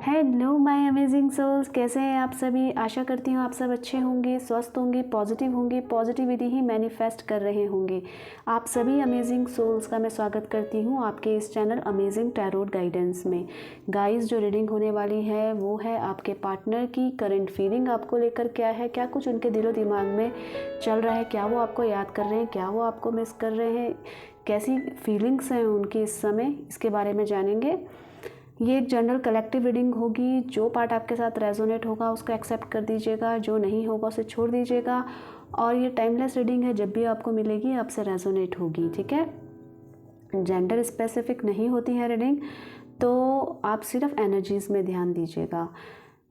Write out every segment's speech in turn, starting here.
Hello my amazing souls, कैसे हैं आप सभी। आशा करती हूँ आप सब अच्छे होंगे, स्वस्थ होंगे, पॉजिटिव होंगे, पॉजिटिविटी ही मैनिफेस्ट कर रहे होंगे। आप सभी अमेजिंग सोल्स का मैं स्वागत करती हूँ आपके इस चैनल अमेजिंग टैरोट गाइडेंस में। गाइस, जो रीडिंग होने वाली है वो है आपके पार्टनर की करंट फीलिंग आपको लेकर क्या है, क्या कुछ उनके दिलो दिमाग में चल रहा है, क्या वो आपको याद कर रहे हैं, क्या वो आपको मिस कर रहे हैं, कैसी फीलिंग्स हैं उनकी इस समय, इसके बारे में जानेंगे। ये एक जनरल कलेक्टिव रीडिंग होगी। जो पार्ट आपके साथ रेजोनेट होगा उसको एक्सेप्ट कर दीजिएगा, जो नहीं होगा उसे छोड़ दीजिएगा। और ये टाइमलेस रीडिंग है, जब भी आपको मिलेगी आपसे रेजोनेट होगी, ठीक है। जेंडर स्पेसिफिक नहीं होती है रीडिंग, तो आप सिर्फ एनर्जीज़ में ध्यान दीजिएगा।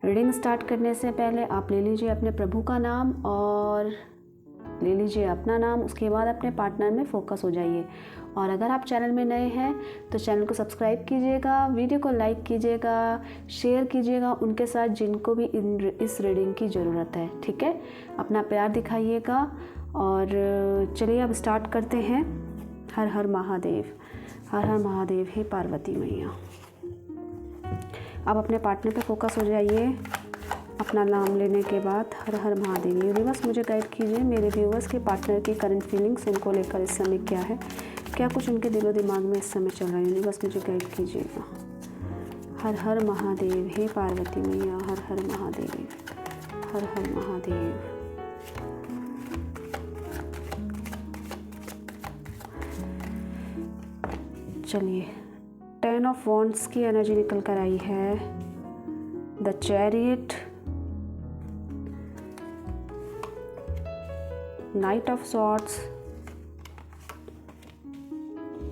रीडिंग स्टार्ट करने से पहले आप ले लीजिए अपने प्रभु का नाम और ले लीजिए अपना नाम, उसके बाद अपने पार्टनर में फोकस हो जाइए। और अगर आप चैनल में नए हैं तो चैनल को सब्सक्राइब कीजिएगा, वीडियो को लाइक कीजिएगा, शेयर कीजिएगा उनके साथ जिनको भी इस रीडिंग की ज़रूरत है, ठीक है। अपना प्यार दिखाइएगा। और चलिए अब स्टार्ट करते हैं। हर हर महादेव, हर हर महादेव, हे पार्वती मैया। अब अपने पार्टनर पे फोकस हो जाइए। अपना नाम लेने के बाद हर हर महादेव। यूनिवर्स मुझे गाइड कीजिए, मेरे व्यूवर्स के पार्टनर की करंट फीलिंग्स उनको लेकर इस समय क्या है, क्या कुछ उनके दिलो दिमाग में इस समय चल रहा है। यूनिवर्स मुझे गाइड कीजिएगा। हर हर महादेव, हे पार्वती मैया, हर हर महादेव, हर हर महादेव। चलिए, 10 ऑफ वॉन्ड्स की एनर्जी निकल कर आई है। The chariot, Knight of Swords,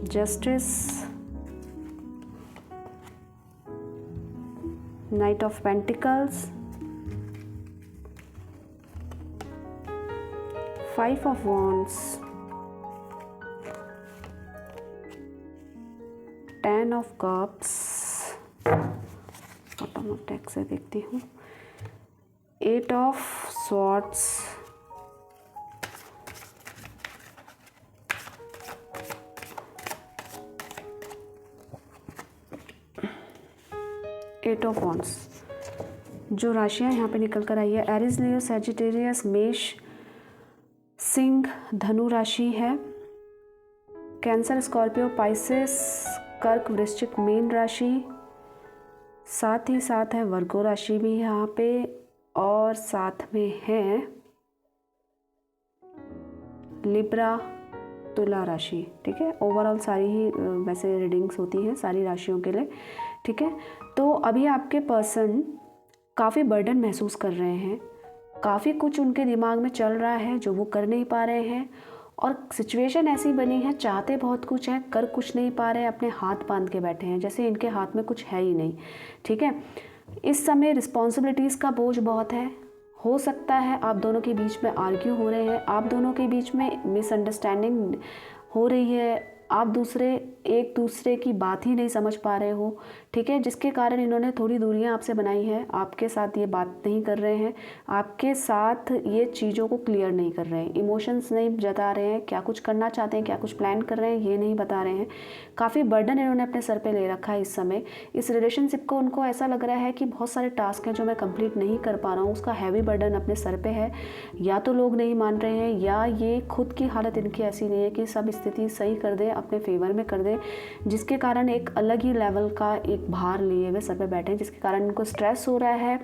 Justice, Knight of Pentacles, Five of Wands, Ten of Cups, bottom of deck से देखती हूँ, Eight of Swords, eight of wands. जो राशियाँ यहाँ पे निकल कर आई है, एरिस, लियो, सैजिटेरियस, मेष, सिंह, धनु राशि है। कैंसर, स्कॉर्पियो, पाइसेस, कर्क, वृश्चिक, मीन राशि। साथ ही साथ है वर्गो राशि भी यहाँ पे, और साथ में है लिब्रा, तुला राशि, ठीक है। ओवरऑल सारी ही वैसे रीडिंग्स होती हैं सारी राशियों के लिए, ठीक है। तो अभी आपके पर्सन काफ़ी बर्डन महसूस कर रहे हैं, काफ़ी कुछ उनके दिमाग में चल रहा है जो वो कर नहीं पा रहे हैं। और सिचुएशन ऐसी बनी है, चाहते बहुत कुछ है, कर कुछ नहीं पा रहे, अपने हाथ बांध के बैठे हैं, जैसे इनके हाथ में कुछ है ही नहीं, ठीक है। इस समय रिस्पॉन्सिबिलिटीज़ का बोझ बहुत है। हो सकता है आप दोनों के बीच में आर्ग्यू हो रहे हैं, आप दोनों के बीच में मिसअंडरस्टैंडिंग हो रही है, आप एक दूसरे की बात ही नहीं समझ पा रहे हो, ठीक है। जिसके कारण इन्होंने थोड़ी दूरियां आपसे बनाई है, आपके साथ ये बात नहीं कर रहे हैं, आपके साथ ये चीज़ों को क्लियर नहीं कर रहे हैं, इमोशंस नहीं जता रहे हैं, क्या कुछ करना चाहते हैं, क्या कुछ प्लान कर रहे हैं ये नहीं बता रहे हैं। काफ़ी बर्डन इन्होंने अपने सर पर ले रखा है इस समय। इस रिलेशनशिप को उनको ऐसा लग रहा है कि बहुत सारे टास्क हैं जो मैं कंप्लीट नहीं कर पा रहा हूँ, उसका हैवी बर्डन अपने सर पे है। या तो लोग नहीं मान रहे हैं, या ये खुद की हालत इनकी ऐसी नहीं है कि सब स्थिति सही कर दे, अपने फेवर में कर दे, जिसके कारण एक अलग ही लेवल का एक भार लिए हुए सर पे बैठे हैं, जिसके कारण इनको स्ट्रेस हो रहा है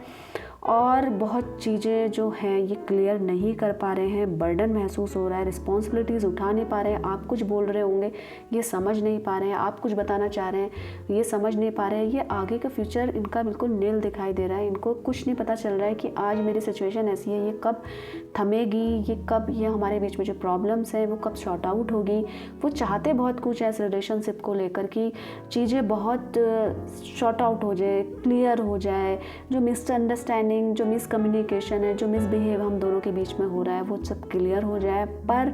और बहुत चीज़ें जो हैं ये क्लियर नहीं कर पा रहे हैं। बर्डन महसूस हो रहा है, रिस्पॉन्सिबिलिटीज़ उठा नहीं पा रहे हैं। आप कुछ बोल रहे होंगे ये समझ नहीं पा रहे हैं, आप कुछ बताना चाह रहे हैं ये समझ नहीं पा रहे हैं। ये आगे का फ्यूचर इनका बिल्कुल नील दिखाई दे रहा है। इनको कुछ नहीं पता चल रहा है कि आज मेरी सिचुएशन ऐसी है, ये कब थमेगी, ये कब, ये हमारे बीच में जो प्रॉब्लम्स हैं वो कब शॉर्ट आउट होगी। वो चाहते बहुत कुछ है इस रिलेशनशिप को लेकर कि चीज़ें बहुत शॉर्ट आउट हो जाए, क्लियर हो जाए, जो मिसअंडरस्टैंडिंग, जो मिसकम्युनिकेशन है, जो मिसबिहेव हम दोनों के बीच में हो रहा है वो सब क्लियर हो जाए। पर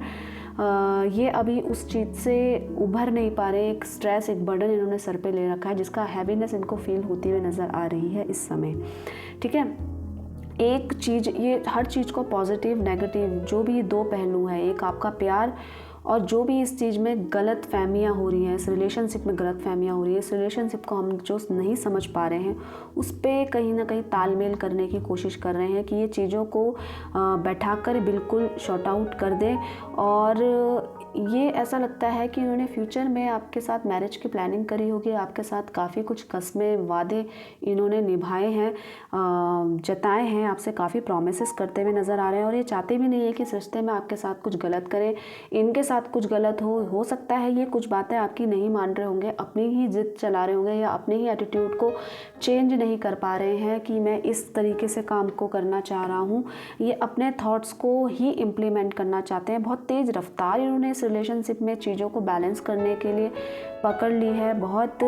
ये अभी उस चीज़ से उभर नहीं पा रहे। एक स्ट्रेस, एक बर्डन इन्होंने सर पे ले रखा है, जिसका हैवीनेस इनको फील होती हुई नज़र आ रही है इस समय, ठीक है। एक चीज़, ये हर चीज़ को पॉजिटिव नेगेटिव जो भी दो पहलू है, एक आपका प्यार और जो भी इस चीज़ में गलत फहमियाँ हो रही हैं, इस रिलेशनशिप में गलत फहमियाँ हो रही है, इस रिलेशनशिप को हम जो नहीं समझ पा रहे हैं उस पर कहीं ना कहीं तालमेल करने की कोशिश कर रहे हैं कि ये चीज़ों को बैठाकर बिल्कुल शॉर्ट आउट कर दें। और ये ऐसा लगता है कि उन्होंने फ्यूचर में आपके साथ मैरिज की प्लानिंग करी होगी, आपके साथ काफ़ी कुछ कस्में वादे इन्होंने निभाए हैं, जताए हैं, आपसे काफ़ी प्रॉमिसेस करते हुए नज़र आ रहे हैं। और ये चाहते भी नहीं है कि इस रिश्ते में आपके साथ कुछ गलत करें, इनके साथ कुछ गलत हो सकता है ये कुछ बातें आपकी नहीं मान रहे होंगे, अपनी ही जिद चला रहे होंगे या अपने ही एटीट्यूड को चेंज नहीं कर पा रहे हैं कि मैं इस तरीके से काम को करना चाह रहा हूँ। ये अपने थॉट्स को ही इम्प्लीमेंट करना चाहते हैं। बहुत तेज़ रफ्तार इन्होंने इस रिलेशनशिप में चीज़ों को बैलेंस करने के लिए पकड़ ली है। बहुत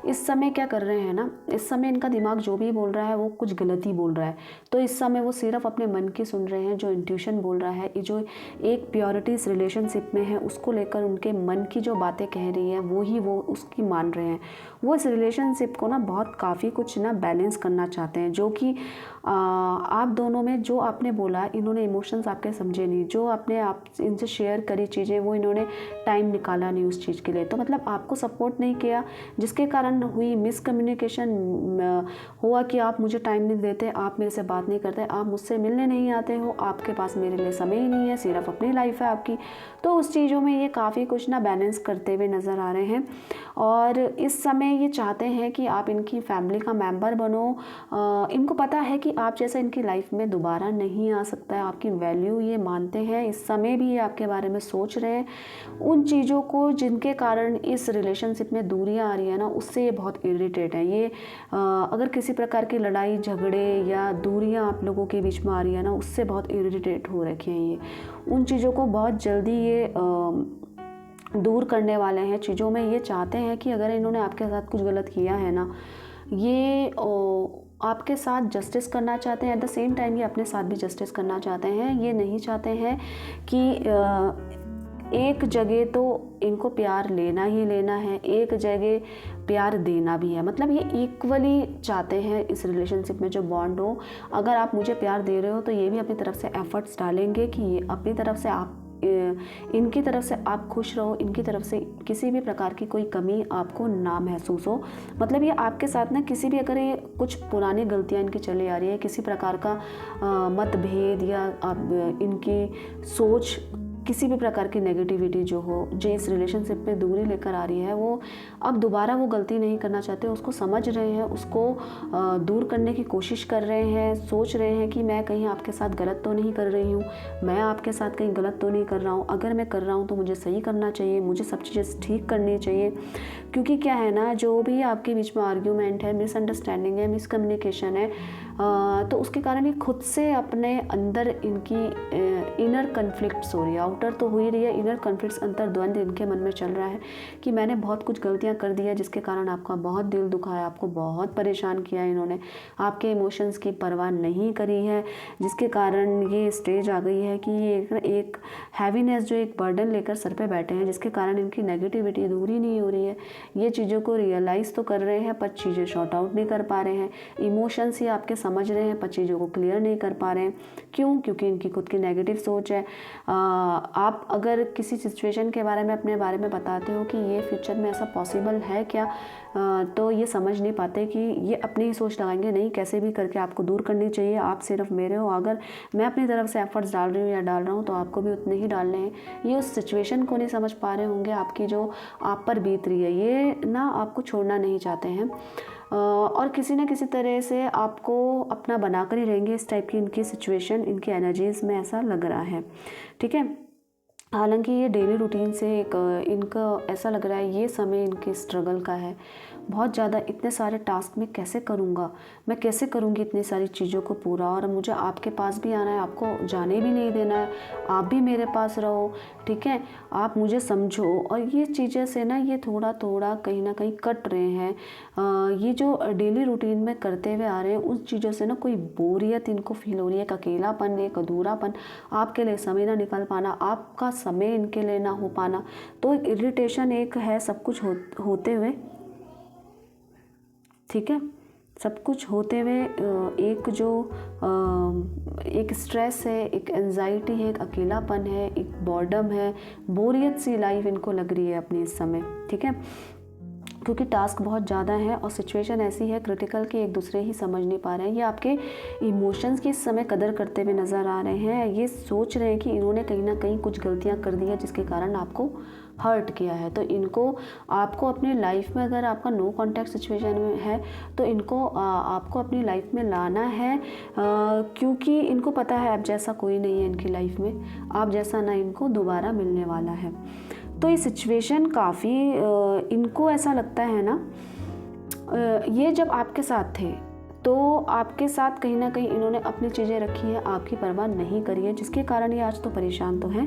इस समय क्या कर रहे हैं ना, इस समय इनका दिमाग जो भी बोल रहा है वो कुछ गलत ही बोल रहा है। तो इस समय वो सिर्फ अपने मन की सुन रहे हैं, जो इंट्यूशन बोल रहा है, जो एक प्योरिटी इस रिलेशनशिप में है उसको लेकर उनके मन की जो बातें कह रही है वो उसकी मान रहे हैं। वो इस रिलेशनशिप को ना बहुत काफ़ी कुछ ना बैलेंस करना चाहते हैं, जो कि आप दोनों में जो आपने बोला, इन्होंने इमोशंस आपके समझे नहीं, जो आपने आप इनसे शेयर करी चीज़ें वो इन्होंने टाइम निकाला नहीं उस चीज़ के लिए। तो मतलब आपको सपोर्ट नहीं किया, जिसके कारण हुई मिसकम्युनिकेशन हुआ कि आप मुझे टाइम नहीं देते, आप मेरे से बात नहीं करते, आप मुझसे मिलने नहीं आते हो, आपके पास मेरे लिए समय ही नहीं है, सिर्फ अपनी लाइफ है आपकी। तो उस चीज़ों में ये काफ़ी कुछ ना बैलेंस करते हुए नज़र आ रहे हैं। और इस समय ये चाहते हैं कि आप इनकी फैमिली का मेंबर बनो। इनको पता है कि आप जैसा इनकी लाइफ में दोबारा नहीं आ सकता है, आपकी वैल्यू ये मानते हैं। इस समय भी ये आपके बारे में सोच रहे हैं। उन चीज़ों को जिनके कारण इस रिलेशनशिप में दूरियां आ रही है ना, उससे ये बहुत इरिटेट है। ये अगर किसी प्रकार की लड़ाई झगड़े या दूरियां आप लोगों के बीच में आ रही है ना, उससे बहुत इरिटेट हो रखे हैं ये। उन चीज़ों को बहुत जल्दी ये दूर करने वाले हैं। चीज़ों में ये चाहते हैं कि अगर इन्होंने आपके साथ कुछ गलत किया है ना, ये आपके साथ जस्टिस करना चाहते हैं। एट द सेम टाइम ये अपने साथ भी जस्टिस करना चाहते हैं। ये नहीं चाहते हैं कि एक जगह तो इनको प्यार लेना ही लेना है, एक जगह प्यार देना भी है। मतलब ये इक्वली चाहते हैं इस रिलेशनशिप में जो बॉन्ड हो। अगर आप मुझे प्यार दे रहे हो तो ये भी अपनी तरफ से एफर्ट्स डालेंगे कि ये अपनी तरफ से आप इनकी तरफ से आप खुश रहो, इनकी तरफ से किसी भी प्रकार की कोई कमी आपको ना महसूस हो। मतलब ये आपके साथ ना किसी भी, अगर ये कुछ पुरानी गलतियां इनकी चली आ रही है, किसी प्रकार का मतभेद या इनकी सोच, किसी भी प्रकार की नेगेटिविटी जो हो, जो इस रिलेशनशिप में दूरी लेकर आ रही है, वो अब दोबारा वो गलती नहीं करना चाहते। उसको समझ रहे हैं, उसको दूर करने की कोशिश कर रहे हैं। सोच रहे हैं कि मैं कहीं आपके साथ गलत तो नहीं कर रही हूँ, मैं आपके साथ कहीं गलत तो नहीं कर रहा हूँ। अगर मैं कर रहा हूँ तो मुझे सही करना चाहिए, मुझे सब चीज़ें ठीक करनी चाहिए। क्योंकि क्या है ना, जो भी आपके बीच में आर्ग्यूमेंट है, मिसअंडरस्टैंडिंग है, मिसकम्युनिकेशन है, तो उसके कारण ये खुद से अपने अंदर इनकी इनर कन्फ्लिक्ट्स हो रही है। आउटर तो हो ही रही है, इनर कन्फ्लिक्ट्स, अंतर्द्वंद इनके मन में चल रहा है कि मैंने बहुत कुछ गलतियां कर दी है, जिसके कारण आपका बहुत दिल दुखा है, आपको बहुत परेशान किया है इन्होंने, आपके इमोशंस की परवाह नहीं करी है, जिसके कारण ये स्टेज आ गई है कि ये एक हैवीनेस, जो एक बर्डन लेकर सर पे बैठे हैं, जिसके कारण इनकी नेगेटिविटी दूर ही नहीं हो रही है। ये चीज़ों को रियलाइज़ तो कर रहे हैं पर चीज़ें शॉर्ट आउट नहीं कर पा रहे हैं। इमोशंस ही आपके समझ रहे हैं पर चीज़ों को क्लियर नहीं कर पा रहे हैं। क्यों? क्योंकि इनकी खुद की नेगेटिव सोच है। आप अगर किसी सिचुएशन के बारे में अपने बारे में बताते हो कि ये फ्यूचर में ऐसा पॉसिबल है क्या, तो ये समझ नहीं पाते कि ये अपनी ही सोच लगाएंगे, नहीं कैसे भी करके आपको दूर करनी चाहिए, आप सिर्फ मेरे हो। अगर मैं अपनी तरफ से एफर्ट्स डाल रही हूँ या डाल रहा हूँ तो आपको भी उतने ही डालने हैं। ये उस सिचुएशन को नहीं समझ पा रहे होंगे, आपकी जो आप पर बीत रही है, ये ना आपको छोड़ना नहीं चाहते हैं और किसी न किसी तरह से आपको अपना बनाकर ही रहेंगे। इस टाइप की इनकी सिचुएशन, इनकी एनर्जीज़ में ऐसा लग रहा है। ठीक है, हालांकि ये डेली रूटीन से एक इनका ऐसा लग रहा है ये समय इनके स्ट्रगल का है बहुत ज़्यादा। इतने सारे टास्क मैं कैसे करूँगा, मैं कैसे करूँगी इतनी सारी चीज़ों को पूरा, और मुझे आपके पास भी आना है, आपको जाने भी नहीं देना है, आप भी मेरे पास रहो, ठीक है, आप मुझे समझो। और ये चीज़ें से ना ये थोड़ा थोड़ा कहीं ना कहीं कट रहे हैं। ये जो डेली रूटीन में करते हुए आ रहे हैं उन चीज़ों से ना कोई बोरियत इनको फील हो रही है, एक अकेलापन, एक अधूरापन, आपके लिए समय ना निकाल पाना, आपका समय इनके लिए ना हो पाना, तो इरिटेशन एक है सब कुछ होते हुए। ठीक है, सब कुछ होते हुए एक जो एक स्ट्रेस है, एक एंजाइटी है, एक अकेलापन है, एक बॉर्डम है, बोरियत सी लाइफ इनको लग रही है अपनी इस समय, ठीक है, क्योंकि टास्क बहुत ज़्यादा है और सिचुएशन ऐसी है क्रिटिकल कि एक दूसरे ही समझ नहीं पा रहे हैं। ये आपके इमोशंस की इस समय कदर करते हुए नज़र आ रहे हैं। ये सोच रहे हैं कि इन्होंने कहीं ना कहीं कुछ गलतियां कर दी है जिसके कारण आपको हर्ट किया है। तो इनको आपको अपनी लाइफ में, अगर आपका नो कॉन्टैक्ट सिचुएशन में है तो इनको आपको अपनी लाइफ में लाना है, क्योंकि इनको पता है अब जैसा कोई नहीं है इनकी लाइफ में, आप जैसा ना इनको दोबारा मिलने वाला है। तो ये सिचुएशन काफ़ी इनको ऐसा लगता है ना, ये जब आपके साथ थे तो आपके साथ कहीं ना कहीं इन्होंने अपनी चीज़ें रखी हैं, आपकी परवाह नहीं करी है, जिसके कारण ये आज तो परेशान तो हैं,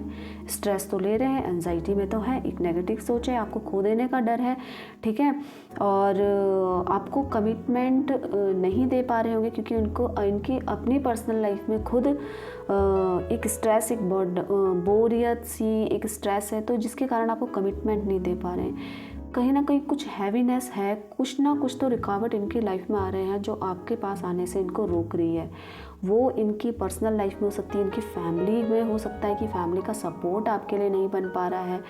स्ट्रेस तो ले रहे हैं, एंजाइटी में तो है, एक नेगेटिव सोच है, आपको खो देने का डर है, ठीक है, और आपको कमिटमेंट नहीं दे पा रहे होंगे क्योंकि उनको इनकी अपनी पर्सनल लाइफ में खुद एक स्ट्रेस, एक बोरियत सी एक स्ट्रेस है, तो जिसके कारण आपको कमिटमेंट नहीं दे पा रहे हैं। कहीं ना कहीं कुछ हैवीनेस है, कुछ ना कुछ तो रुकावट इनकी लाइफ में आ रहे हैं जो आपके पास आने से इनको रोक रही है। वो इनकी पर्सनल लाइफ में हो सकती है, इनकी फैमिली में हो सकता है कि फैमिली का सपोर्ट आपके लिए नहीं बन पा रहा है,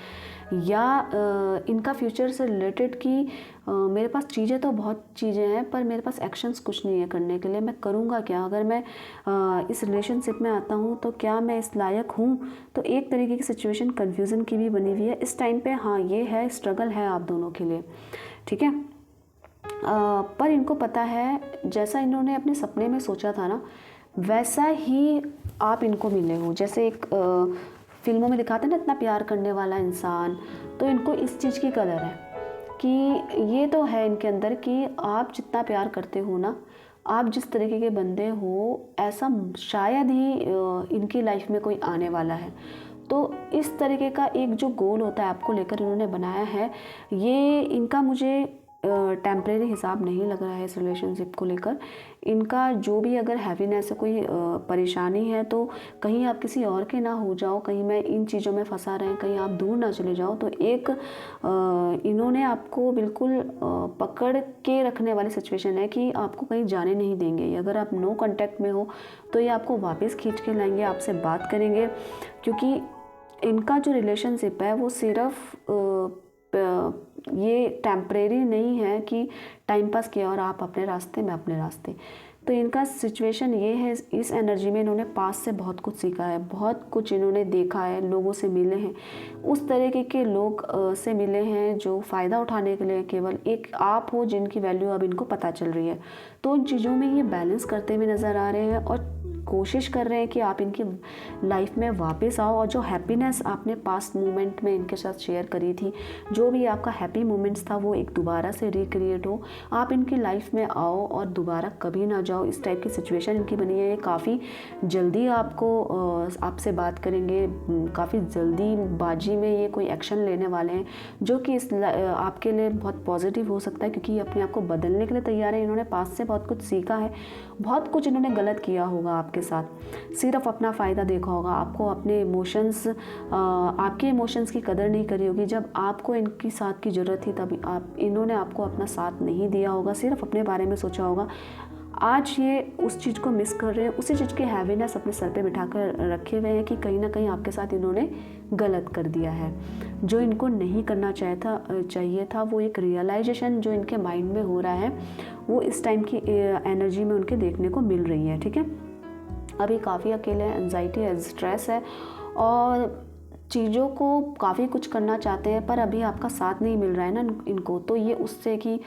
या इनका फ्यूचर से रिलेटेड कि मेरे पास चीज़ें तो बहुत चीज़ें हैं पर मेरे पास एक्शंस कुछ नहीं है करने के लिए, मैं करूँगा क्या, अगर मैं इस रिलेशनशिप में आता हूँ तो क्या मैं इस लायक हूँ। तो एक तरीके की सिचुएशन कन्फ्यूज़न की भी बनी हुई है इस टाइम पे। हाँ, ये है, स्ट्रगल है आप दोनों के लिए, ठीक है, पर इनको पता है जैसा इन्होंने अपने सपने में सोचा था ना, वैसा ही आप इनको मिले हो। जैसे एक फिल्मों में दिखाते हैं ना इतना प्यार करने वाला इंसान, तो इनको इस चीज़ की कदर है कि ये तो है इनके अंदर कि आप जितना प्यार करते हो ना, आप जिस तरीके के बंदे हो, ऐसा शायद ही इनकी लाइफ में कोई आने वाला है। तो इस तरीके का एक जो गोल होता है आपको लेकर इन्होंने बनाया है, ये इनका मुझे टेम्परेरी हिसाब नहीं लग रहा है इस रिलेशनशिप को लेकर। इनका जो भी अगर हैवीनेस है, कोई परेशानी है, तो कहीं आप किसी और के ना हो जाओ, कहीं मैं इन चीज़ों में फंसा रहे हैं, कहीं आप दूर ना चले जाओ, तो एक इन्होंने आपको बिल्कुल पकड़ के रखने वाली सिचुएशन है कि आपको कहीं जाने नहीं देंगे। अगर आप नो कांटेक्ट में हो तो ये आपको वापस खींच के लाएंगे, आपसे बात करेंगे, क्योंकि इनका जो रिलेशनशिप है वो सिर्फ ये टेम्परेरी नहीं है कि टाइम पास किया और आप अपने रास्ते, मैं अपने रास्ते। तो इनका सिचुएशन ये है, इस एनर्जी में इन्होंने पास से बहुत कुछ सीखा है, बहुत कुछ इन्होंने देखा है, लोगों से मिले हैं, उस तरीके के लोग से मिले हैं जो फ़ायदा उठाने के लिए केवल एक आप हो जिनकी वैल्यू अब इनको पता चल रही है। तो उन चीज़ों में ये बैलेंस करते हुए नज़र आ रहे हैं और कोशिश कर रहे हैं कि आप इनकी लाइफ में वापस आओ और जो हैप्पीनेस आपने पास्ट मोमेंट में इनके साथ शेयर करी थी, जो भी आपका हैप्पी मोमेंट्स था, वो एक दोबारा से रिक्रिएट हो, आप इनकी लाइफ में आओ और दोबारा कभी ना जाओ। इस टाइप की सिचुएशन इनकी बनी है। काफ़ी जल्दी आपको आपसे बात करेंगे, काफ़ी जल्दी बाजी में ये कोई एक्शन लेने वाले हैं जो कि आपके लिए बहुत पॉजिटिव हो सकता है, क्योंकि अपने आप को बदलने के लिए तैयार है। इन्होंने पास्ट से बहुत कुछ सीखा है, बहुत कुछ इन्होंने गलत किया होगा आपके साथ, सिर्फ अपना फ़ायदा देखा होगा, आपको अपने इमोशंस, आपके इमोशंस की कदर नहीं करी होगी। जब आपको इनकी साथ की ज़रूरत थी तभी इन्होंने आपको अपना साथ नहीं दिया होगा, सिर्फ अपने बारे में सोचा होगा। आज ये उस चीज़ को मिस कर रहे हैं, उसी चीज़ की हैवीनेस अपने सर पे बिठा कर रखे हुए हैं कि कहीं ना कहीं आपके साथ इन्होंने गलत कर दिया है। जो इनको नहीं करना चाहिए था वो एक रियलाइजेशन जो इनके माइंड में हो रहा है, वो इस टाइम की एनर्जी में उनके देखने को मिल रही है, ठीक है। अभी काफ़ी अकेले हैं, एंजाइटी है, स्ट्रेस है और चीज़ों को काफ़ी कुछ करना चाहते हैं पर अभी आपका साथ नहीं मिल रहा है ना इनको। तो ये उससे कि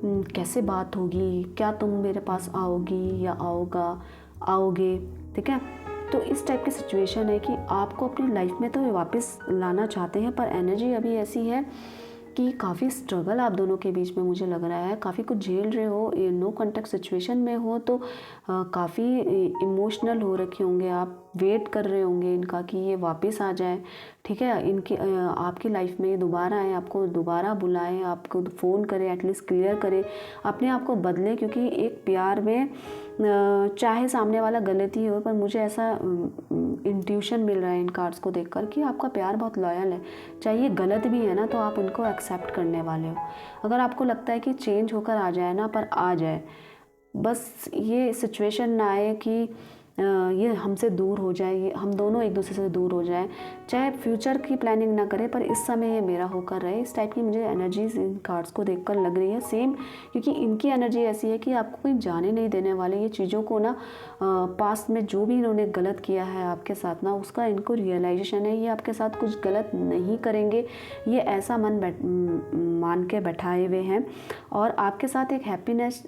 कैसे बात होगी, क्या तुम मेरे पास आओगी या आओगे, ठीक है। तो इस टाइप की सिचुएशन है कि आपको अपनी लाइफ में तो वापस लाना चाहते हैं पर एनर्जी अभी ऐसी है कि काफ़ी स्ट्रगल आप दोनों के बीच में मुझे लग रहा है, काफ़ी कुछ झेल रहे हो, नो कांटेक्ट सिचुएशन में हो तो काफ़ी इमोशनल हो रखे होंगे आप, वेट कर रहे होंगे इनका कि ये वापस आ जाए, ठीक है, इनकी आपकी लाइफ में ये दोबारा आए, आपको दोबारा बुलाएं, आपको फ़ोन करें, एटलीस्ट क्लियर करें, अपने आप को बदलें। क्योंकि एक प्यार में चाहे सामने वाला गलती हो पर मुझे ऐसा इंट्यूशन मिल रहा है इन कार्ड्स को देखकर कि आपका प्यार बहुत लॉयल है। चाहे ये गलत भी है ना तो आप उनको एक्सेप्ट करने वाले हो। अगर आपको लगता है कि चेंज होकर आ जाए ना, पर आ जाए, बस ये सिचुएशन ना आए कि ये हमसे दूर हो जाए, ये हम दोनों एक दूसरे से दूर हो जाए। चाहे फ्यूचर की प्लानिंग ना करें, पर इस समय ये मेरा होकर रहे। इस टाइप की मुझे एनर्जीज इन कार्ड्स को देखकर लग रही है सेम, क्योंकि इनकी एनर्जी ऐसी है कि आपको कोई जाने नहीं देने वाले। ये चीज़ों को ना पास्ट में जो भी इन्होंने गलत किया है आपके साथ ना, उसका इनको रियलाइजेशन है। ये आपके साथ कुछ गलत नहीं करेंगे, ये ऐसा मान के बैठाए हुए हैं। और आपके साथ एक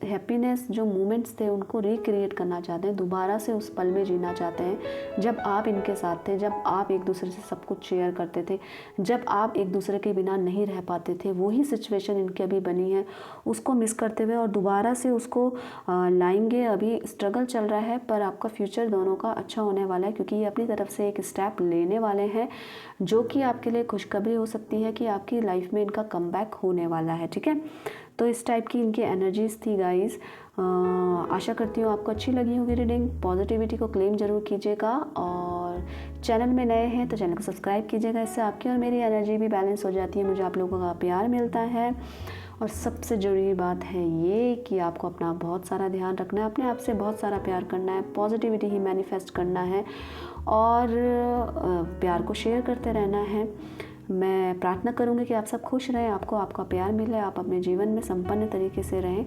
हैप्पीनेस जो मोमेंट्स थे उनको रिक्रिएट करना चाहते हैं, दोबारा से उस पल में जीना चाहते हैं जब आप इनके साथ थे, जब आप एक दूसरे से सब कुछ शेयर करते थे, जब आप एक दूसरे के बिना नहीं रह पाते थे। वही सिचुएशन इनकी अभी बनी है, उसको मिस करते हुए और दोबारा से उसको लाएंगे। अभी स्ट्रगल चल रहा है, पर आपका फ्यूचर दोनों का अच्छा होने वाला है, क्योंकि ये अपनी तरफ से एक स्टेप लेने वाले हैं जो कि आपके लिए खुशखबरी हो सकती है कि आपकी लाइफ में इनका कमबैक होने वाला है। ठीक है, तो इस टाइप की इनकी एनर्जीज थी गाइस। आशा करती हूँ आपको अच्छी लगी होगी रीडिंग। पॉजिटिविटी को क्लेम जरूर कीजिएगा, और चैनल में नए हैं तो चैनल को सब्सक्राइब कीजिएगा। इससे आपकी और मेरी एनर्जी भी बैलेंस हो जाती है, मुझे आप लोगों का प्यार मिलता है। और सबसे ज़रूरी बात है ये कि आपको अपना बहुत सारा ध्यान रखना है, अपने आप से बहुत सारा प्यार करना है, पॉजिटिविटी ही मैनिफेस्ट करना है, और प्यार को शेयर करते रहना है। मैं प्रार्थना करूँगी कि आप सब खुश रहें, आपको आपका प्यार मिले, आप अपने जीवन में संपन्न तरीके से रहें।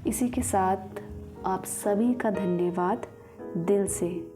इसी के साथ आप सभी का धन्यवाद दिल से।